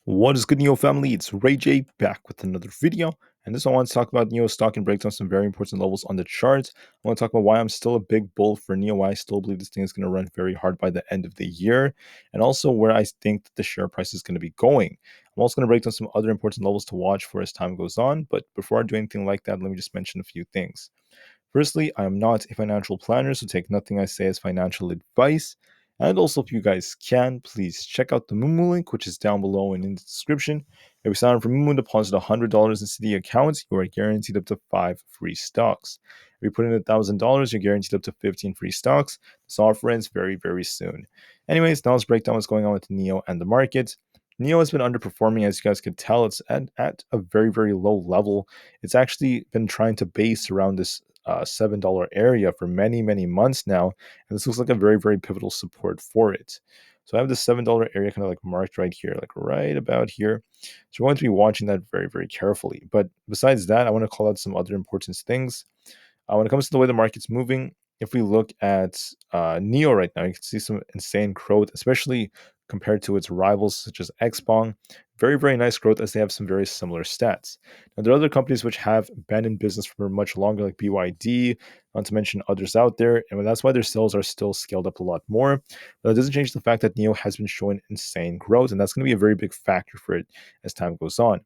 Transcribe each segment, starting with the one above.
What is good, NIO family? It's Rey-Jay back with another video. And this one, I want to talk about NIO stock and break down some very important levels on the charts. I want to talk about why I'm still a big bull for NIO, why I still believe this thing is going to run very hard by the end of the year, and also where I think that the share price is going to be going. I'm also going to break down some other important levels to watch for as time goes on. But before I do anything like that, let me just mention a few things. Firstly, I am not a financial planner, so take nothing I say as financial advice. And also, if you guys can, please check out the Moomoo link, which is down below and in the description. If you sign up for Moomoo, deposit $100 into the account, you are guaranteed up to 5 free stocks. If you put in $1,000, you're guaranteed up to 15 free stocks. This offer ends very, very soon. Anyways, now let's break down what's going on with NIO and the market. NIO has been underperforming, as you guys could tell. It's at a very, very low level. It's actually been trying to base around this $7 area for many, many months now. And this looks like a very, very pivotal support for it. So I have the $7 area kind of like marked right here, like right about here. So we're going to be watching that very, very carefully. But besides that, I want to call out some other important things. When it comes to the way the market's moving, if we look at NIO right now, you can see some insane growth, especially compared to its rivals such as Xpong. Very, very nice growth as they have some very similar stats. Now, there are other companies which have been in business for much longer, like BYD, not to mention others out there, and that's why their sales are still scaled up a lot more. But that doesn't change the fact that NIO has been showing insane growth, and that's going to be a very big factor for it as time goes on.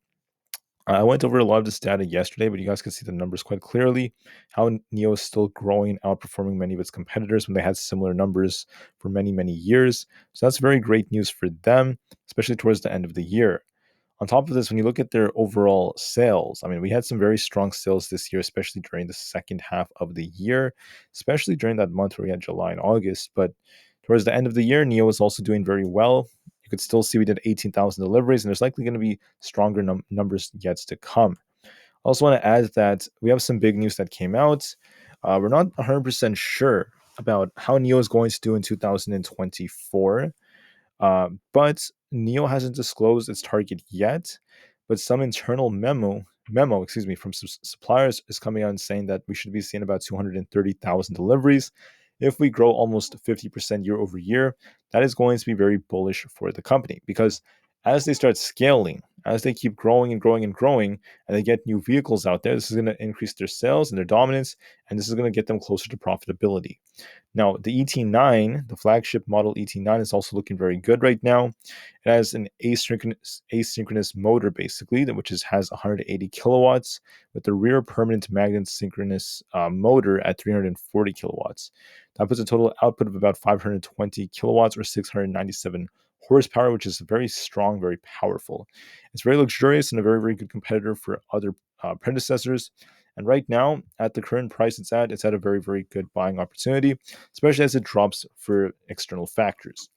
I went over a lot of this data yesterday, but you guys can see the numbers quite clearly. How NIO is still growing, outperforming many of its competitors when they had similar numbers for many, many years. So that's very great news for them, especially towards the end of the year. On top of this, when you look at their overall sales, I mean, we had some very strong sales this year, especially during the second half of the year, especially during that month where we had July and August. But towards the end of the year, NIO was also doing very well. You could still see we did 18,000 deliveries, and there's likely going to be stronger numbers yet to come. I also want to add that we have some big news that came out. We're not 100% sure about how NIO is going to do in 2024. But NIO hasn't disclosed its target yet, but some internal memo, from suppliers is coming out and saying that we should be seeing about 230,000 deliveries. If we grow almost 50% year over year, that is going to be very bullish for the company because as they start scaling, as they keep growing and growing and growing, and they get new vehicles out there, this is going to increase their sales and their dominance, and this is going to get them closer to profitability. Now, the ET9, the flagship model ET9, is also looking very good right now. It has an asynchronous motor, basically, which has 180 kilowatts, with the rear permanent magnet synchronous motor at 340 kilowatts. That puts a total output of about 520 kilowatts or 697 horsepower, which is very strong, very powerful. It's very luxurious and a very, very good competitor for other predecessors. And right now, at the current price it's at a very, very good buying opportunity, especially as it drops for external factors.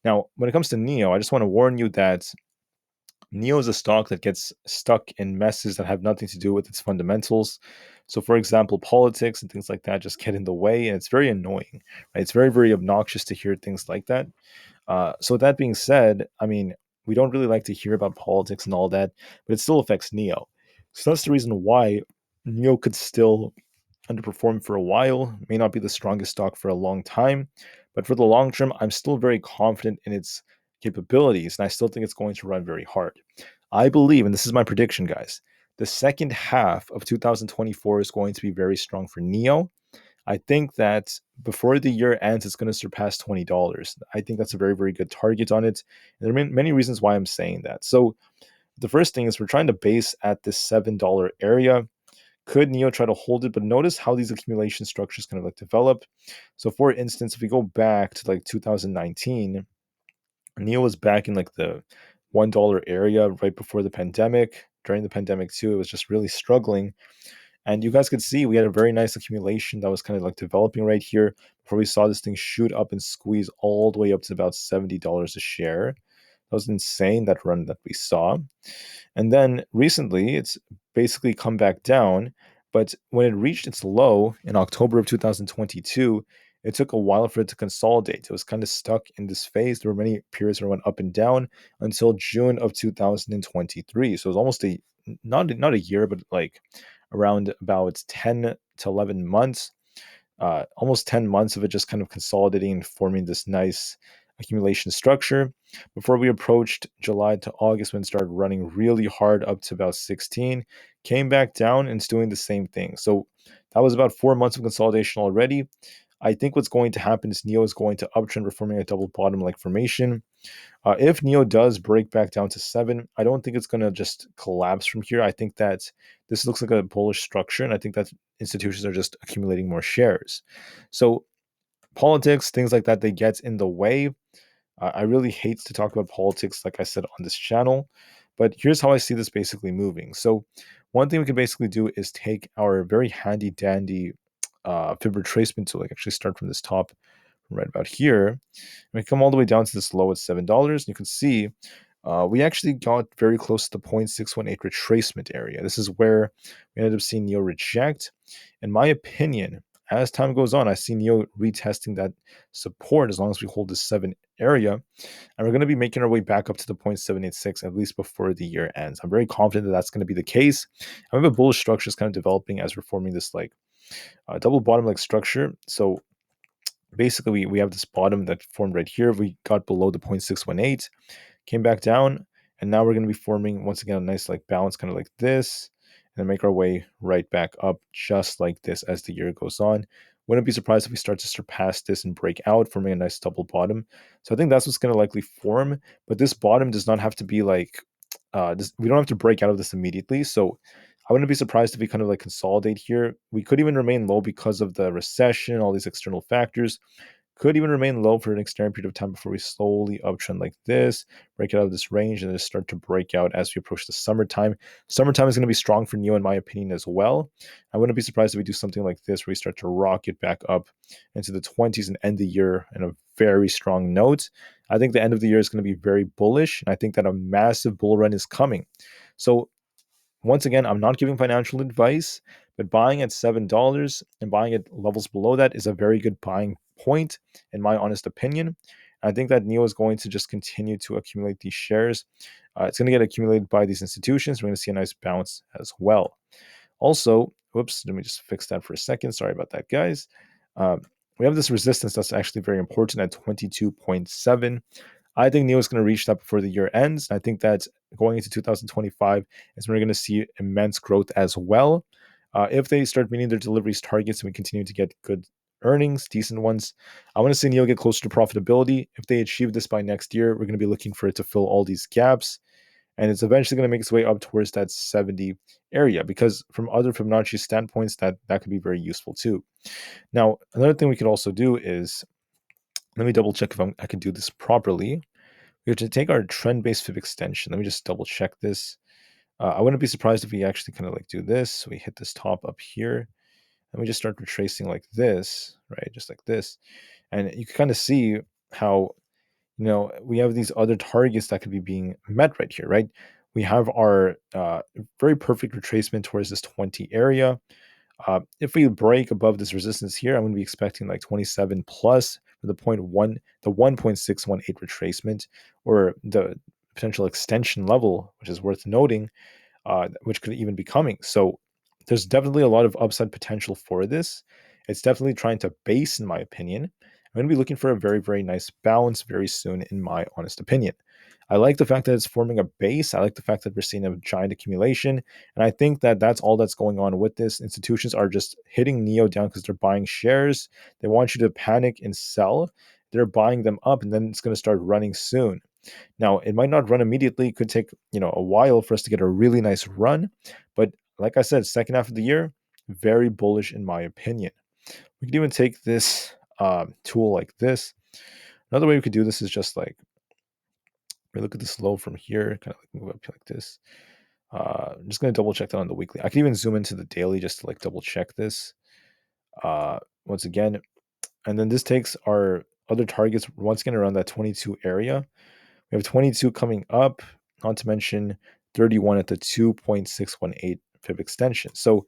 Now, when it comes to NIO, I just want to warn you that NIO is a stock that gets stuck in messes that have nothing to do with its fundamentals. So, for example, politics and things like that just get in the way, and it's very annoying. Right? It's very, very obnoxious to hear things like that. So, with that being said, I mean, we don't really like to hear about politics and all that, but it still affects NIO. So that's the reason why NIO could still underperform for a while, may not be the strongest stock for a long time, but for the long term, I'm still very confident in its capabilities, and I still think it's going to run very hard. I believe, and this is my prediction, guys, the second half of 2024 is going to be very strong for NIO. I think that before the year ends, it's going to surpass $20. I think that's a very, very good target on it. And there are many reasons why I'm saying that. So the first thing is we're trying to base at this $7 area. Could NIO try to hold it? But notice how these accumulation structures kind of like develop. So for instance, if we go back to like 2019, NIO was back in like the $1 area right before the pandemic. During the pandemic too, it was just really struggling. And you guys could see we had a very nice accumulation that was kind of like developing right here before we saw this thing shoot up and squeeze all the way up to about $70 a share. That was insane, that run that we saw. And then recently, it's basically come back down. But when it reached its low in October of 2022, it took a while for it to consolidate. It was kind of stuck in this phase. There were many periods where it went up and down until June of 2023. So it was almost not a year, but like around about 10 to 11 months, almost 10 months of it just kind of consolidating and forming this nice accumulation structure before we approached July to August when it started running really hard up to about 16, came back down and it's doing the same thing. So that was about 4 months of consolidation already. I think what's going to happen is NIO is going to uptrend, reforming a double bottom like formation. If NIO does break back down to 7, I don't think it's going to just collapse from here. I think that this looks like a bullish structure, and I think that institutions are just accumulating more shares. So politics, things like that, they get in the way. I really hate to talk about politics, like I said on this channel, but here's how I see this basically moving. So one thing we can basically do is take our very handy dandy fib retracement tool, like actually start from this top right about here, and we come all the way down to this low at $7. And you can see we actually got very close to the 0.618 retracement area. This is where we ended up seeing NIO reject. In my opinion, as time goes on, I see NIO retesting that support as long as we hold this 7 area. And we're going to be making our way back up to the 0.786 at least before the year ends. I'm very confident that that's going to be the case. I have a bullish structure is kind of developing as we're forming this like double bottom like structure. So basically we have this bottom that formed right here. We got below the 0.618, came back down, and now we're going to be forming once again a nice like bounce kind of like this, and then make our way right back up just like this as the year goes on. Wouldn't be surprised if we start to surpass this and break out, forming a nice double bottom. So I think that's what's going to likely form, but this bottom does not have to be like we don't have to break out of this immediately. So I wouldn't be surprised if we kind of like consolidate here. We could even remain low because of the recession, all these external factors. Could even remain low for an extended period of time before we slowly uptrend like this, break out of this range, and then start to break out as we approach the summertime. Summertime is going to be strong for NIO, in my opinion, as well. I wouldn't be surprised if we do something like this, where we start to rocket back up into the 20s and end the year in a very strong note. I think the end of the year is going to be very bullish, and I think that a massive bull run is coming. So once again, I'm not giving financial advice, but buying at $7 and buying at levels below that is a very good buying point, in my honest opinion. I think that NIO is going to just continue to accumulate these shares. It's going to get accumulated by these institutions. We're going to see a nice bounce as well. Also, whoops, let me just fix that for a second. Sorry about that, guys. Uh, we have this resistance that's actually very important at 22.7. I think NIO is going to reach that before the year ends. I think that going into 2025 is when we're going to see immense growth as well. If they start meeting their deliveries targets and we continue to get good earnings, decent ones, I want to see NIO get closer to profitability. If they achieve this by next year, we're going to be looking for it to fill all these gaps. And it's eventually going to make its way up towards that 70 area, because from other Fibonacci standpoints, that could be very useful too. Now, another thing we could also do is, let me double check if I can do this properly. We have to take our trend-based fib extension. Let me just double check this. I wouldn't be surprised if we actually kind of like do this. So we hit this top up here, and we just start retracing like this, right? Just like this. And you can kind of see how, we have these other targets that could be being met right here, right? We have our very perfect retracement towards this 20 area. If we break above this resistance here, I'm going to be expecting like 27 plus for the 1.618 retracement, or the potential extension level, which is worth noting, which could even be coming. So there's definitely a lot of upside potential for this. It's definitely trying to base, in my opinion. I'm going to be looking for a very, very nice balance very soon, in my honest opinion. I like the fact that it's forming a base. I like the fact that we're seeing a giant accumulation. And I think that that's all that's going on with this. Institutions are just hitting NIO down because they're buying shares. They want you to panic and sell. They're buying them up, and then it's going to start running soon. Now, it might not run immediately. It could take, a while for us to get a really nice run. But like I said, second half of the year, very bullish in my opinion. We could even take this tool like this. Another way we could do this is just like, we look at this low from here, kind of like move up like this. I'm just going to double check that on the weekly. I can even zoom into the daily just to like double check this once again. And then this takes our other targets once again around that 22 area. We have 22 coming up, not to mention 31 at the 2.618 fib extension. So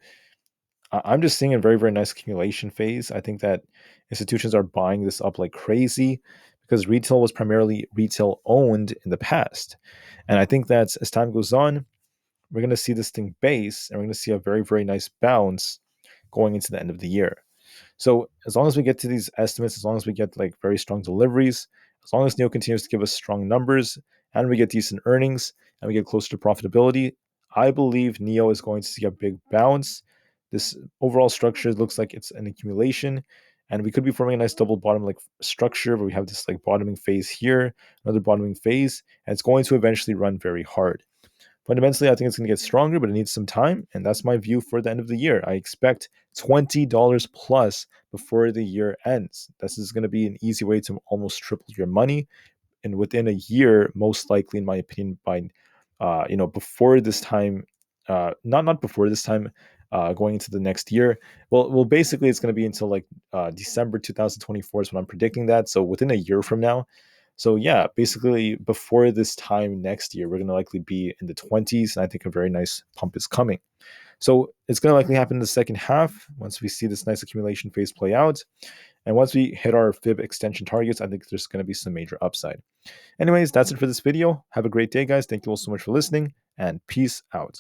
I'm just seeing a very, very nice accumulation phase. I think that institutions are buying this up like crazy because retail was primarily retail owned in the past. And I think that as time goes on, we're going to see this thing base, and we're going to see a very, very nice bounce going into the end of the year. So as long as we get to these estimates, as long as we get like very strong deliveries, As long as NIO continues to give us strong numbers and we get decent earnings and we get closer to profitability, I believe NIO is going to see a big bounce. This overall structure looks like it's an accumulation, and we could be forming a nice double bottom like structure where we have this like bottoming phase here, another bottoming phase, and it's going to eventually run very hard. Fundamentally, I think it's going to get stronger, but it needs some time, and that's my view for the end of the year. I expect $20 plus before the year ends. This is going to be an easy way to almost triple your money, and within a year, most likely, in my opinion, by before this time, not before this time, going into the next year. Well, basically, it's going to be until like December 2024 is when I'm predicting that. So within a year from now. So yeah, basically before this time next year, we're going to likely be in the 20s, and I think a very nice pump is coming. So it's going to likely happen in the second half once we see this nice accumulation phase play out. And once we hit our fib extension targets, I think there's going to be some major upside. Anyways, that's it for this video. Have a great day, guys. Thank you all so much for listening, and peace out.